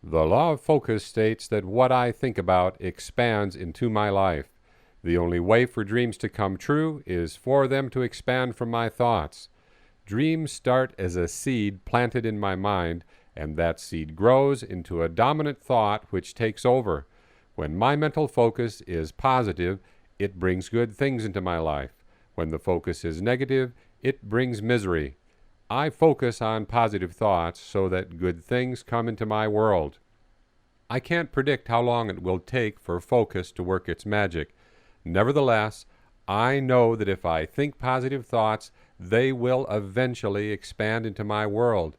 The law of focus states that what I think about expands into my life. The only way for dreams to come true is for them to expand from my thoughts. Dreams start as a seed planted in my mind, and that seed grows into a dominant thought which takes over. When my mental focus is positive, it brings good things into my life. When the focus is negative, it brings misery. I focus on positive thoughts so that good things come into my world. I can't predict how long it will take for focus to work its magic. Nevertheless, I know that if I think positive thoughts, they will eventually expand into my world.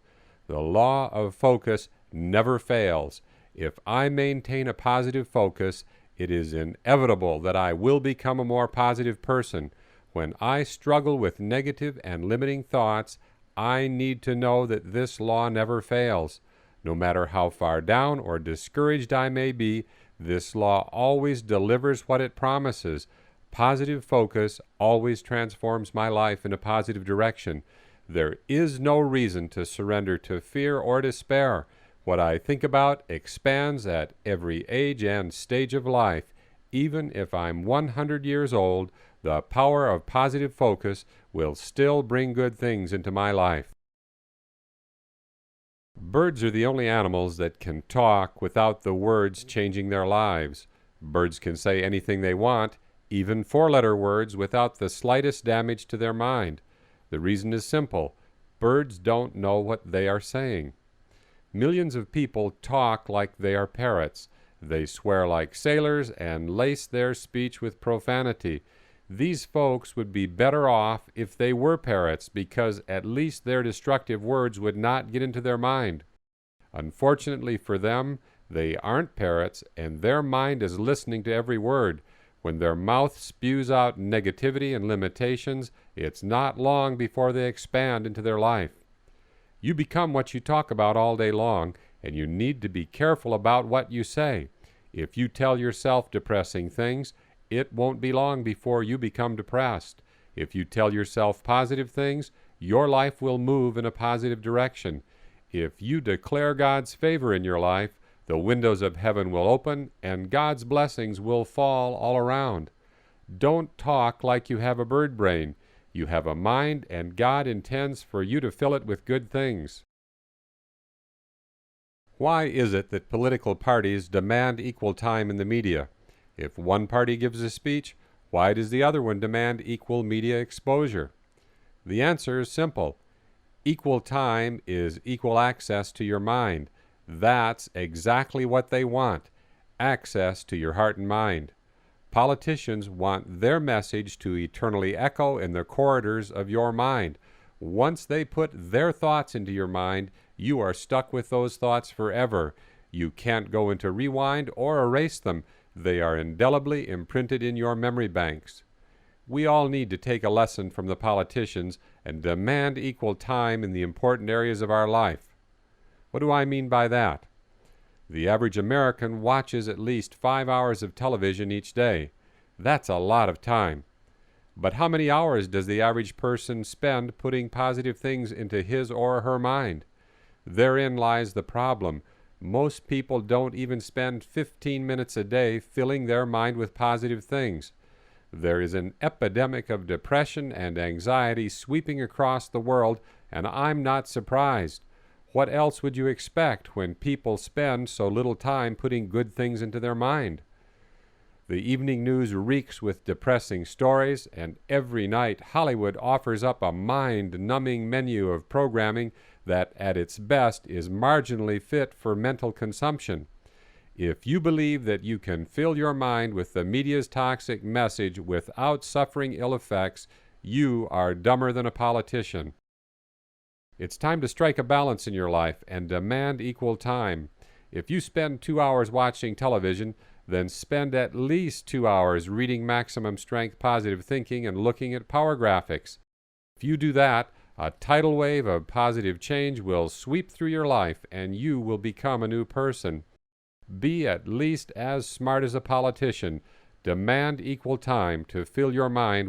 The law of focus never fails. If I maintain a positive focus, it is inevitable that I will become a more positive person. When I struggle with negative and limiting thoughts, I need to know that this law never fails. No matter how far down or discouraged I may be, this law always delivers what it promises. Positive focus always transforms my life in a positive direction. There is no reason to surrender to fear or despair. What I think about expands at every age and stage of life. Even if I'm 100 years old, the power of positive focus will still bring good things into my life. Birds are the only animals that can talk without the words changing their lives. Birds can say anything they want, even four-letter words, without the slightest damage to their mind. The reason is simple. Birds don't know what they are saying. Millions of people talk like they are parrots. They swear like sailors and lace their speech with profanity. These folks would be better off if they were parrots, because at least their destructive words would not get into their mind. Unfortunately for them, they aren't parrots, and their mind is listening to every word. When their mouth spews out negativity and limitations, it's not long before they expand into their life. You become what you talk about all day long, and you need to be careful about what you say. If you tell yourself depressing things, it won't be long before you become depressed. If you tell yourself positive things, your life will move in a positive direction. If you declare God's favor in your life, the windows of heaven will open and God's blessings will fall all around. Don't talk like you have a bird brain. You have a mind, and God intends for you to fill it with good things. Why is it that political parties demand equal time in the media? If one party gives a speech, why does the other one demand equal media exposure? The answer is simple. Equal time is equal access to your mind. That's exactly what they want, access to your heart and mind. Politicians want their message to eternally echo in the corridors of your mind. Once they put their thoughts into your mind, you are stuck with those thoughts forever. You can't go into rewind or erase them. They are indelibly imprinted in your memory banks. We all need to take a lesson from the politicians and demand equal time in the important areas of our life. What do I mean by that? The average American watches at least 5 hours of television each day. That's a lot of time. But how many hours does the average person spend putting positive things into his or her mind? Therein lies the problem. Most people don't even spend 15 minutes a day filling their mind with positive things. There is an epidemic of depression and anxiety sweeping across the world, and I'm not surprised. What else would you expect when people spend so little time putting good things into their mind? The evening news reeks with depressing stories, and every night Hollywood offers up a mind-numbing menu of programming that at its best is marginally fit for mental consumption. If you believe that you can fill your mind with the media's toxic message without suffering ill effects, you are dumber than a politician. It's time to strike a balance in your life and demand equal time. If you spend 2 hours watching television, then spend at least 2 hours reading maximum strength positive thinking and looking at power graphics. If you do that, a tidal wave of positive change will sweep through your life and you will become a new person. Be at least as smart as a politician. Demand equal time to fill your mind with